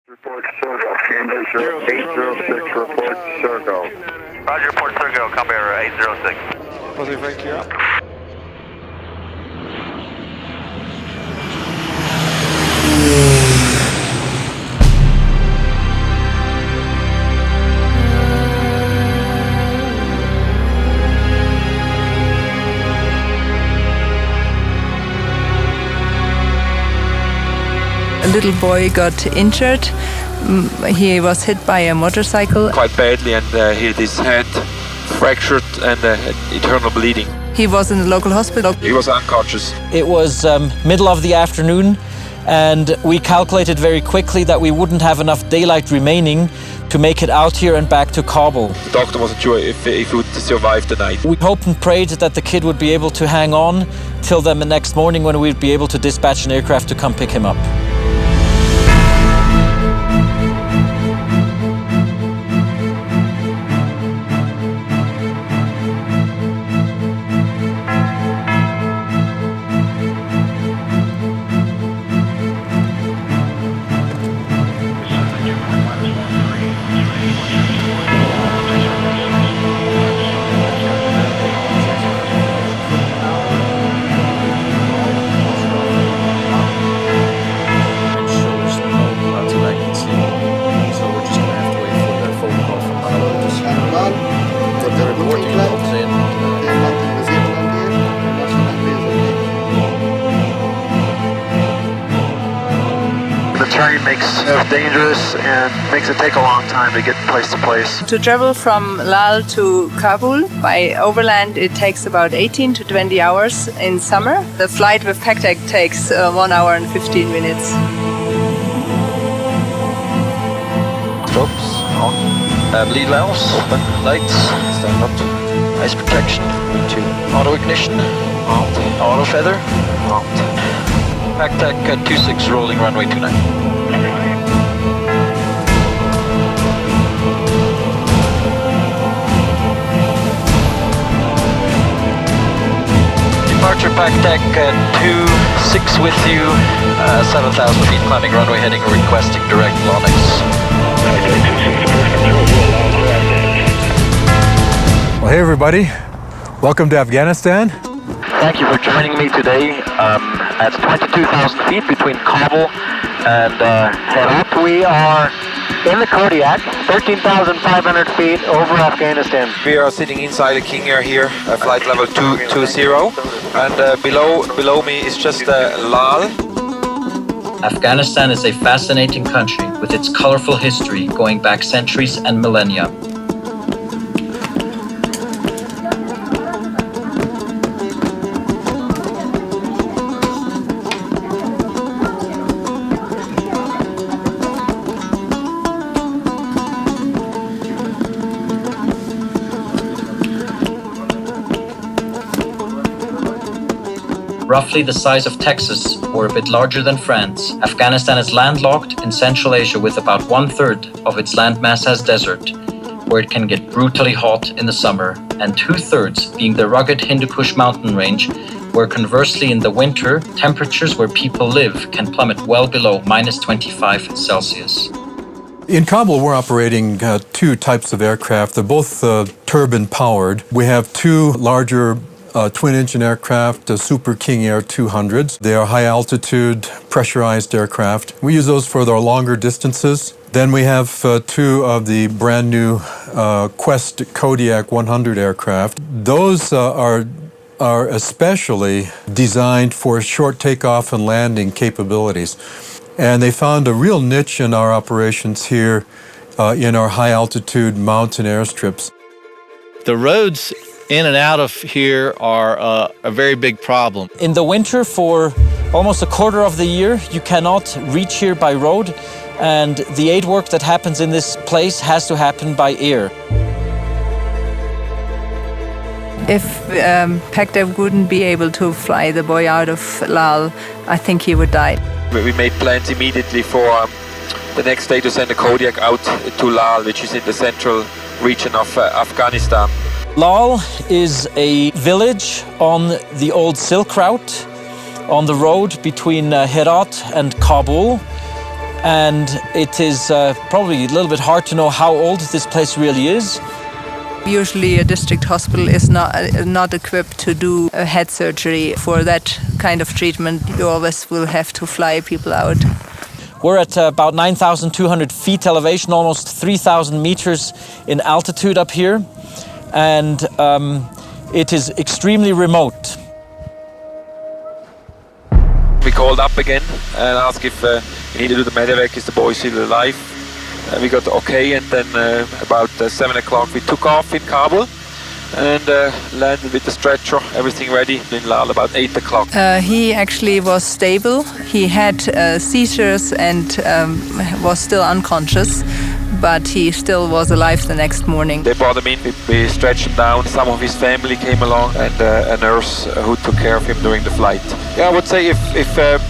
Report Sergo, Canada 806, report Sergo. Roger, report Sergo, combat error 806. Was it right here? A little boy got injured. He was hit by a motorcycle. Quite badly, and he had his head fractured and internal bleeding. He was in the local hospital. He was unconscious. It was middle of the afternoon, and we calculated very quickly that we wouldn't have enough daylight remaining to make it out here and back to Kabul. The doctor wasn't sure if he would survive the night. We hoped and prayed that the kid would be able to hang on till then the next morning when we'd be able to dispatch an aircraft to come pick him up. The terrain makes it dangerous and makes it take a long time to get place to place. To travel from Lal to Kabul by overland, it takes about 18 to 20 hours in summer. The flight with Pactec takes 1 hour and 15 minutes. Strobes on. Bleed valves, open, lights, stand up. Ice protection, to auto ignition, auto feather, Pactec 26 rolling runway 29. Departure Pactec 26 with you, 7,000 feet climbing runway heading requesting direct Lonix. Well, hey everybody, welcome to Afghanistan. Thank you for joining me today. That's 22,000 feet between Kabul and Herat. We are in the Kodiak, 13,500 feet over Afghanistan. We are sitting inside a King Air here, flight level 220, and below me is just Lal. Afghanistan is a fascinating country with its colorful history going back centuries and millennia. Roughly the size of Texas, or a bit larger than France, Afghanistan is landlocked in Central Asia with about 1/3 of its landmass as desert, where it can get brutally hot in the summer, and 2/3 being the rugged Hindu Kush mountain range, where conversely in the winter, temperatures where people live can plummet well below -25 Celsius. In Kabul, we're operating two types of aircraft. They're both turbine powered. We have two larger twin-engine aircraft, Super King Air 200s. They are high-altitude, pressurized aircraft. We use those for their longer distances. Then we have two of the brand-new Quest Kodiak 100 aircraft. Those are especially designed for short takeoff and landing capabilities. And they found a real niche in our operations here in our high-altitude mountain airstrips. The roads in and out of here are a very big problem. In the winter, for almost a quarter of the year, you cannot reach here by road, and the aid work that happens in this place has to happen by air. If Pactec wouldn't be able to fly the boy out of Lal, I think he would die. We made plans immediately for the next day to send a Kodiak out to Lal, which is in the central region of Afghanistan. Lal is a village on the old Silk Route, on the road between Herat and Kabul. and it is probably a little bit hard to know how old this place really is. Usually a district hospital is not equipped to do a head surgery. For that kind of treatment, you always will have to fly people out. We're at about 9,200 feet elevation, almost 3,000 meters in altitude up here, and it is extremely remote. We called up again and asked if we need to do the medevac, is the boy still alive? We got okay, and then about 7 o'clock we took off in Kabul and landed with the stretcher, everything ready in Lal about 8 o'clock. He actually was stable. He had seizures and was still unconscious, but he still was alive the next morning. They brought him in, we stretched him down. Some of his family came along, and a nurse who took care of him during the flight. Yeah, I would say if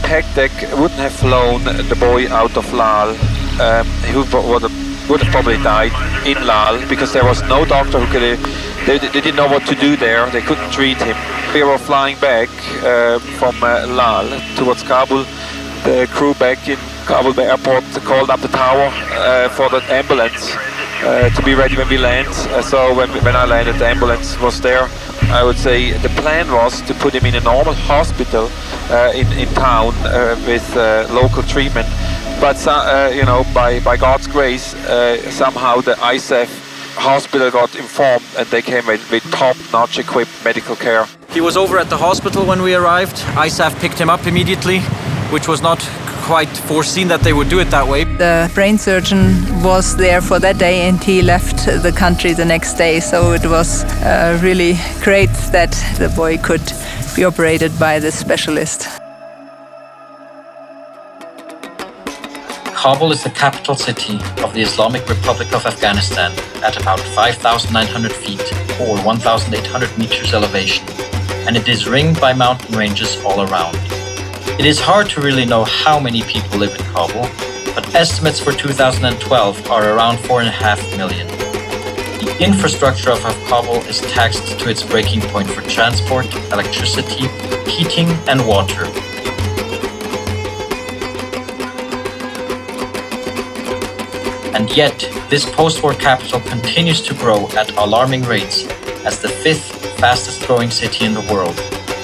Pactec wouldn't have flown the boy out of Lal, he would have probably died in Lal, because there was no doctor who could. They didn't know what to do there. They couldn't treat him. We were flying back from Lal towards Kabul. The crew back in Kabul airport called up the tower for the ambulance to be ready when we land. So when I landed, the ambulance was there. I would say the plan was to put him in a normal hospital in town with local treatment. But you know, by God's grace, somehow the ISAF hospital got informed, and they came with top-notch equipped medical care. He was over at the hospital when we arrived. ISAF picked him up immediately, which was not quite foreseen that they would do it that way. The brain surgeon was there for that day, and he left the country the next day. So it was really great that the boy could be operated by this specialist. Kabul is the capital city of the Islamic Republic of Afghanistan at about 5,900 feet or 1,800 meters elevation, and it is ringed by mountain ranges all around. It is hard to really know how many people live in Kabul, but estimates for 2012 are around 4.5 million. The infrastructure of Kabul is taxed to its breaking point for transport, electricity, heating, and water. And yet, this post-war capital continues to grow at alarming rates as the 5th fastest growing city in the world,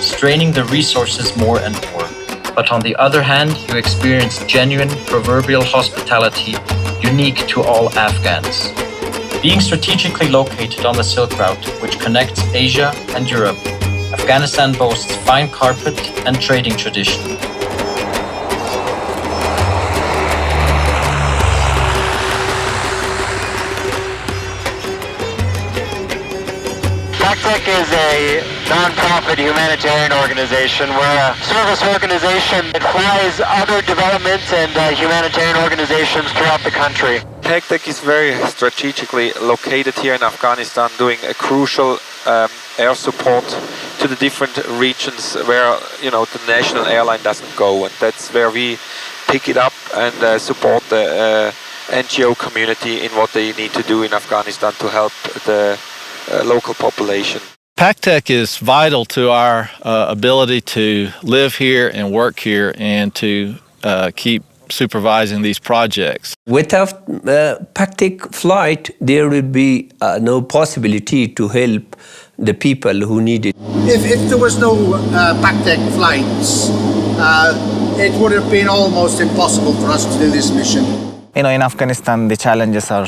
straining the resources more and more. But on the other hand, you experience genuine proverbial hospitality unique to all Afghans. Being strategically located on the Silk Route, which connects Asia and Europe, Afghanistan boasts fine carpet and trading tradition. Pactec is a non-profit humanitarian organization. We're a service organization that flies other development and humanitarian organizations throughout the country. Pactec is very strategically located here in Afghanistan, doing a crucial air support to the different regions where, you know, the national airline doesn't go, and that's where we pick it up and support the NGO community in what they need to do in Afghanistan to help the local population. Pactec is vital to our ability to live here and work here and to keep supervising these projects. Without Pactec flight, there would be no possibility to help the people who need it. If there was no Pactec flights, it would have been almost impossible for us to do this mission. You know, in Afghanistan, the challenges are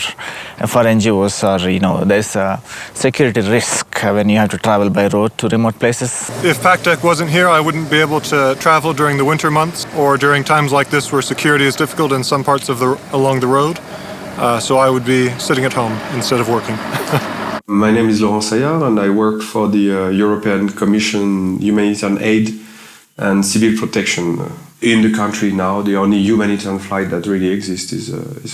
for NGOs are, you know, there's a security risk when you have to travel by road to remote places. If Pactec wasn't here, I wouldn't be able to travel during the winter months or during times like this where security is difficult in some parts of along the road. So I would be sitting at home instead of working. My name is Laurent Saillard, and I work for the European Commission Humanitarian Aid and Civil Protection. In the country now, the only humanitarian flight that really exists is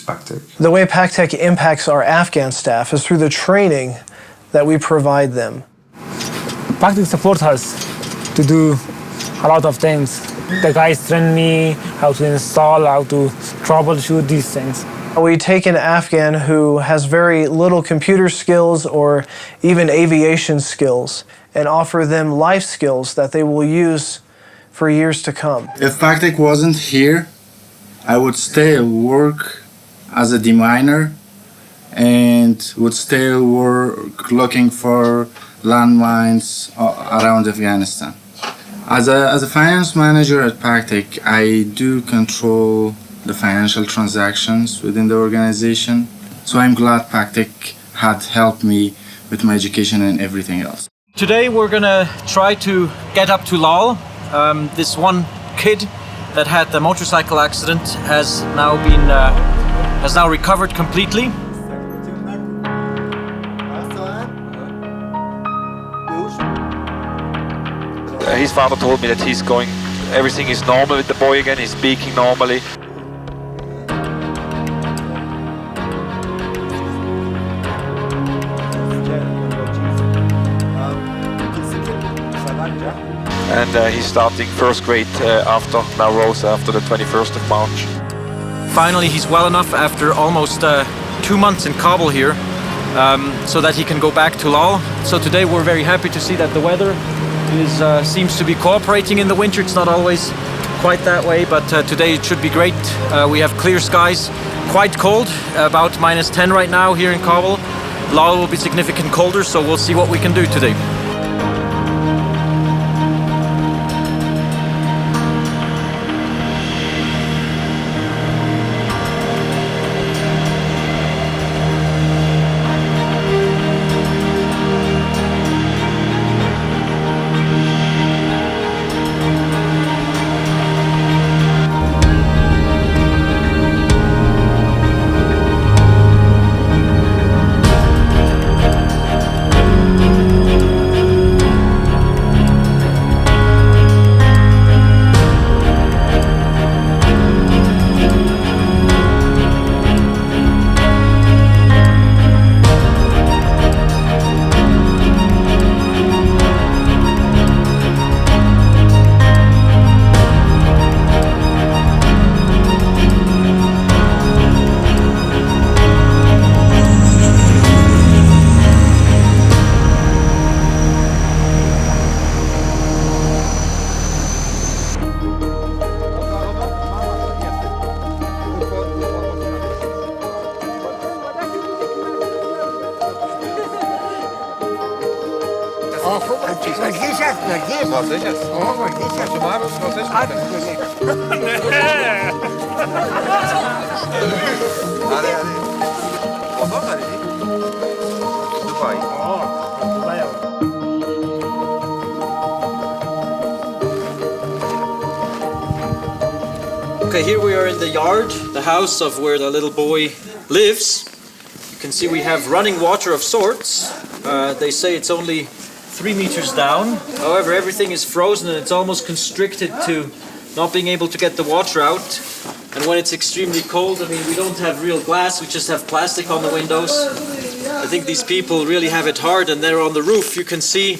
Pactec. The way Pactec impacts our Afghan staff is through the training that we provide them. Pactec supports us to do a lot of things. The guys train me how to install, how to troubleshoot these things. We take an Afghan who has very little computer skills or even aviation skills and offer them life skills that they will use for years to come. If Pactec wasn't here, I would still work as a deminer and would still work looking for landmines around Afghanistan. As a finance manager at Pactec, I do control the financial transactions within the organization. So I'm glad Pactec had helped me with my education and everything else. Today we're gonna try to get up to Lal. This one kid that had the motorcycle accident has now recovered completely. His father told me that everything is normal with the boy again, he's speaking normally. And he's starting first grade after the 21st of March. Finally, he's well enough after almost 2 months in Kabul here, so that he can go back to Lal. So today we're very happy to see that the weather seems to be cooperating in the winter. It's not always quite that way, but today it should be great. We have clear skies, quite cold, about -10 right now here in Kabul. Lal will be significantly colder, so we'll see what we can do today. Okay, here we are in the yard, the house of where the little boy lives. You can see we have running water of sorts. They say it's only 3 meters down. However, everything is frozen and it's almost constricted to not being able to get the water out. And when it's extremely cold, I mean, we don't have real glass, we just have plastic on the windows. I think these people really have it hard, and there on the roof you can see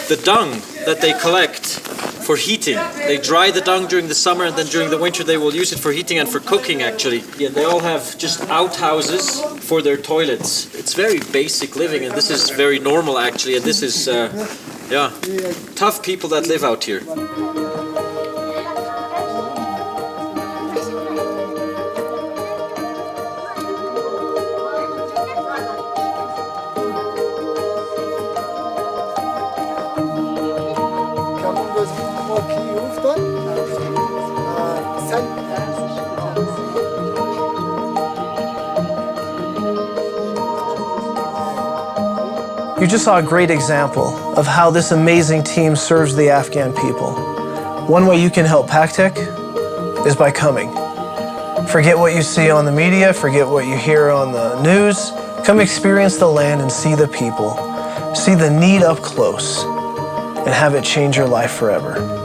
the dung that they collect for heating. They dry the dung during the summer, and then during the winter they will use it for heating and for cooking actually. Yeah, they all have just outhouses for their toilets. It's very basic living, and this is very normal actually, and this is tough people that live out here. You just saw a great example of how this amazing team serves the Afghan people. One way you can help Pactec is by coming. Forget what you see on the media, forget what you hear on the news. Come experience the land and see the people. See the need up close and have it change your life forever.